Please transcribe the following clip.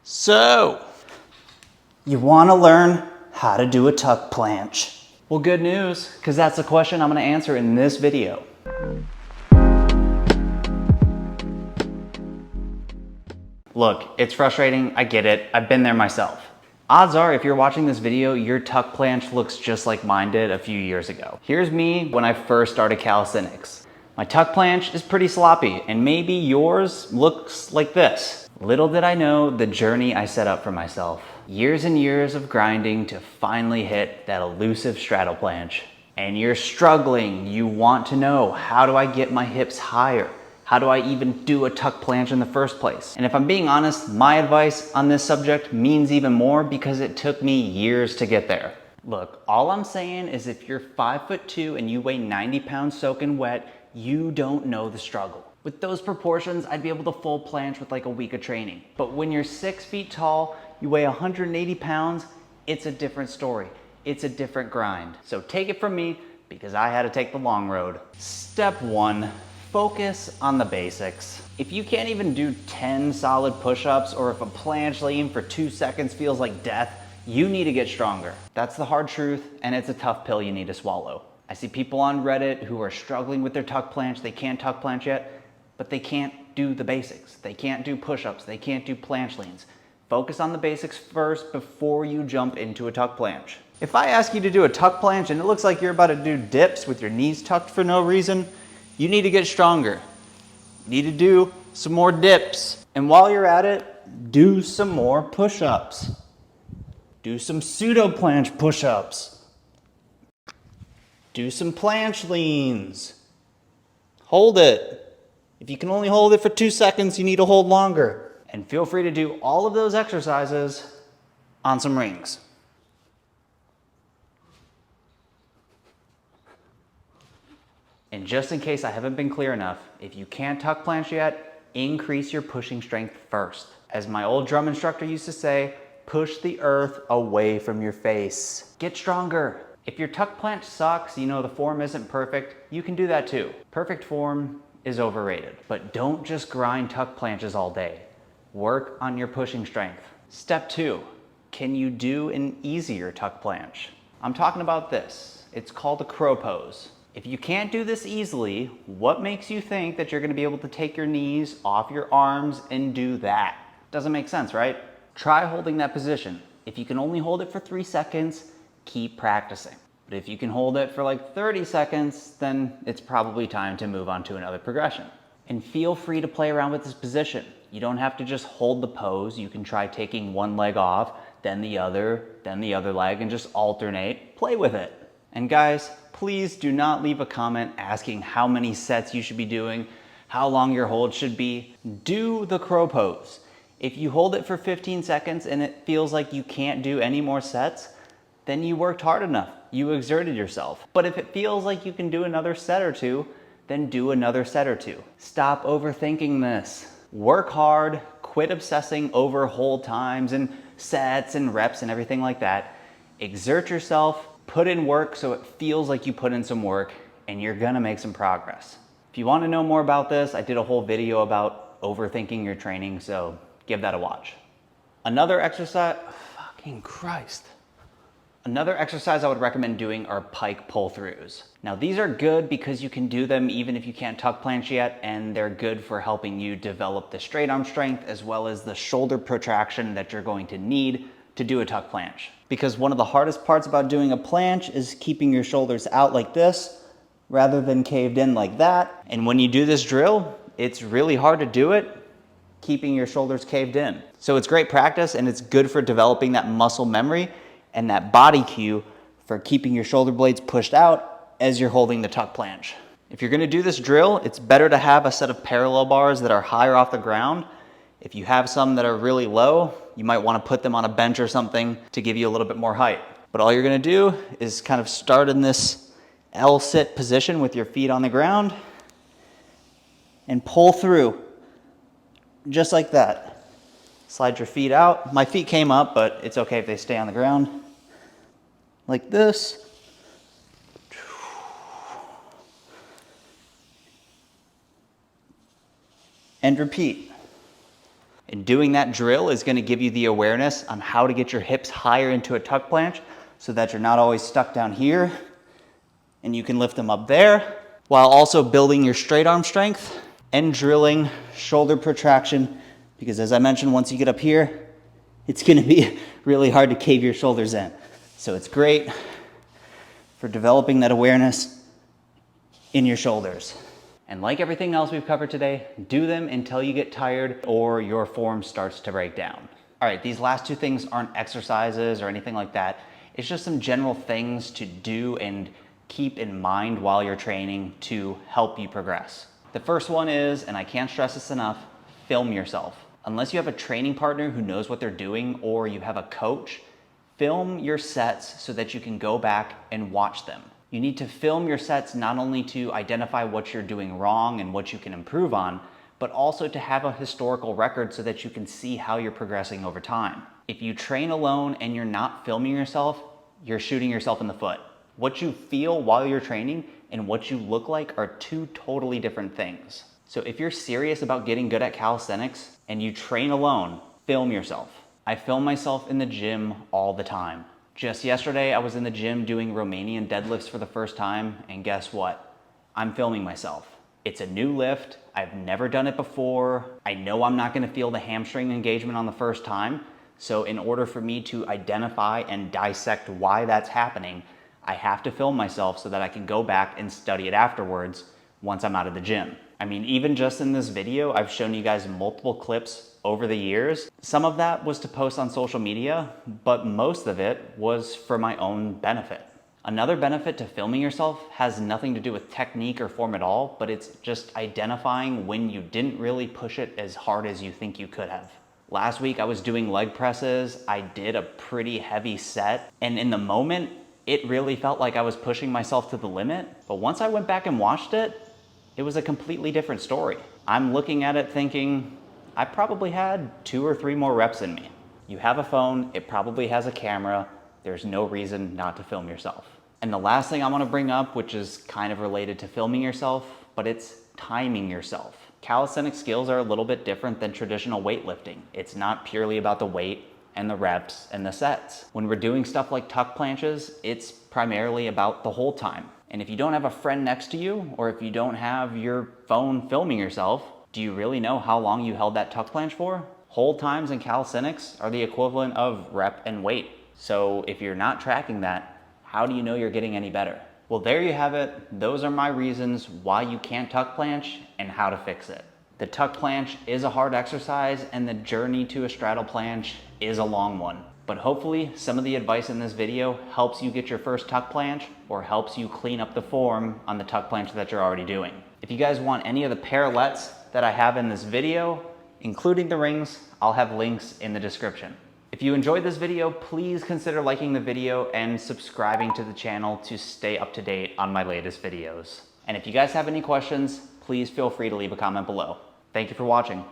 So, you want to learn how to do a tuck planche. Well, good news, because that's the question I'm going to answer in this video. Look, it's frustrating, I get it, I've been there myself. Odds are, if you're watching this video, your tuck planche looks just like mine did a few years ago. Here's me when I first started calisthenics. My tuck planche is pretty sloppy, and maybe yours looks like this. Little did I know the journey I set up for myself. Years and years of grinding to finally hit that elusive straddle planche. And you're struggling, you want to know, how do I get my hips higher? How do I even do a tuck planche in the first place? And if I'm being honest, my advice on this subject means even more because it took me years to get there. Look, all I'm saying is if you're 5'2" and you weigh 90 pounds soaking wet, you don't know the struggle. With those proportions, I'd be able to full planche with like a week of training. But when you're 6 feet tall, you weigh 180 pounds, it's a different story. It's a different grind. So take it from me because I had to take the long road. Step 1. Focus on the basics. If you can't even do 10 solid push-ups, or if a planche lean for 2 seconds feels like death, you need to get stronger. That's the hard truth, and it's a tough pill you need to swallow. I see people on Reddit who are struggling with their tuck planche. They can't tuck planche yet, but they can't do the basics. They can't do push-ups. They can't do planche leans. Focus on the basics first before you jump into a tuck planche. If I ask you to do a tuck planche and it looks like you're about to do dips with your knees tucked for no reason, you need to get stronger. You need to do some more dips. And while you're at it, do some more push-ups. Do some pseudo planche push-ups. Do some planche leans. Hold it. If you can only hold it for 2 seconds, you need to hold longer. And feel free to do all of those exercises on some rings. And just in case I haven't been clear enough, if you can't tuck planche yet, increase your pushing strength first. As my old drum instructor used to say, push the earth away from your face. Get stronger. If your tuck planche sucks, you know the form isn't perfect, you can do that too. Perfect form is overrated. But don't just grind tuck planches all day. Work on your pushing strength. Step 2, can you do an easier tuck planche? I'm talking about this. It's called a crow pose. If you can't do this easily, what makes you think that you're gonna be able to take your knees off your arms and do that? Doesn't make sense, right? Try holding that position. If you can only hold it for 3 seconds, keep practicing. But if you can hold it for like 30 seconds, then it's probably time to move on to another progression. And feel free to play around with this position. You don't have to just hold the pose. You can try taking one leg off, then the other leg, and just alternate. Play with it. And guys, please do not leave a comment asking how many sets you should be doing, how long your hold should be. Do the crow pose. If you hold it for 15 seconds and it feels like you can't do any more sets, then you worked hard enough. You exerted yourself. But if it feels like you can do another set or two, then do another set or two. Stop overthinking this. Work hard, quit obsessing over hold times and sets and reps and everything like that. Exert yourself, put in work so it feels like you put in some work, and you're gonna make some progress. If you wanna know more about this, I did a whole video about overthinking your training, so give that a watch. Another exercise I would recommend doing are pike pull-throughs. Now these are good because you can do them even if you can't tuck planche yet, and they're good for helping you develop the straight arm strength as well as the shoulder protraction that you're going to need to do a tuck planche. Because one of the hardest parts about doing a planche is keeping your shoulders out like this rather than caved in like that. And when you do this drill, it's really hard to do it keeping your shoulders caved in. So it's great practice and it's good for developing that muscle memory and that body cue for keeping your shoulder blades pushed out as you're holding the tuck planche. If you're gonna do this drill, it's better to have a set of parallel bars that are higher off the ground. If you have some that are really low, you might wanna put them on a bench or something to give you a little bit more height. But all you're gonna do is kind of start in this L-sit position with your feet on the ground and pull through, just like that. Slide your feet out. My feet came up, but it's okay if they stay on the ground. Like this. And repeat. And doing that drill is gonna give you the awareness on how to get your hips higher into a tuck planche so that you're not always stuck down here and you can lift them up there, while also building your straight arm strength and drilling shoulder protraction, because as I mentioned, once you get up here, it's gonna be really hard to cave your shoulders in. So it's great for developing that awareness in your shoulders. And like everything else we've covered today, do them until you get tired or your form starts to break down. All right, these last two things aren't exercises or anything like that. It's just some general things to do and keep in mind while you're training to help you progress. The first one is, and I can't stress this enough, film yourself. Unless you have a training partner who knows what they're doing or you have a coach, film your sets so that you can go back and watch them. You need to film your sets not only to identify what you're doing wrong and what you can improve on, but also to have a historical record so that you can see how you're progressing over time. If you train alone and you're not filming yourself, you're shooting yourself in the foot. What you feel while you're training and what you look like are two totally different things. So if you're serious about getting good at calisthenics and you train alone, film yourself. I film myself in the gym all the time. Just yesterday, I was in the gym doing Romanian deadlifts for the first time, and guess what? I'm filming myself. It's a new lift. I've never done it before. I know I'm not gonna feel the hamstring engagement on the first time. So in order for me to identify and dissect why that's happening, I have to film myself so that I can go back and study it afterwards once I'm out of the gym. I mean, even just in this video, I've shown you guys multiple clips over the years. Some of that was to post on social media, but most of it was for my own benefit. Another benefit to filming yourself has nothing to do with technique or form at all, but it's just identifying when you didn't really push it as hard as you think you could have. Last week I was doing leg presses. I did a pretty heavy set, and in the moment, it really felt like I was pushing myself to the limit. But once I went back and watched it, it was a completely different story. I'm looking at it thinking, I probably had 2 or 3 more reps in me. You have a phone, it probably has a camera. There's no reason not to film yourself. And the last thing I want to bring up, which is kind of related to filming yourself, but it's timing yourself. Calisthenic skills are a little bit different than traditional weightlifting. It's not purely about the weight and the reps and the sets. When we're doing stuff like tuck planches, it's primarily about the hold time. And if you don't have a friend next to you, or if you don't have your phone filming yourself, do you really know how long you held that tuck planche for? Hold times in calisthenics are the equivalent of rep and weight. So if you're not tracking that, how do you know you're getting any better? Well, there you have it. Those are my reasons why you can't tuck planche and how to fix it. The tuck planche is a hard exercise, and the journey to a straddle planche is a long one. But hopefully some of the advice in this video helps you get your first tuck planche or helps you clean up the form on the tuck planche that you're already doing. If you guys want any of the parallettes that I have in this video, including the rings, I'll have links in the description. If you enjoyed this video, please consider liking the video and subscribing to the channel to stay up to date on my latest videos. And if you guys have any questions, please feel free to leave a comment below. Thank you for watching.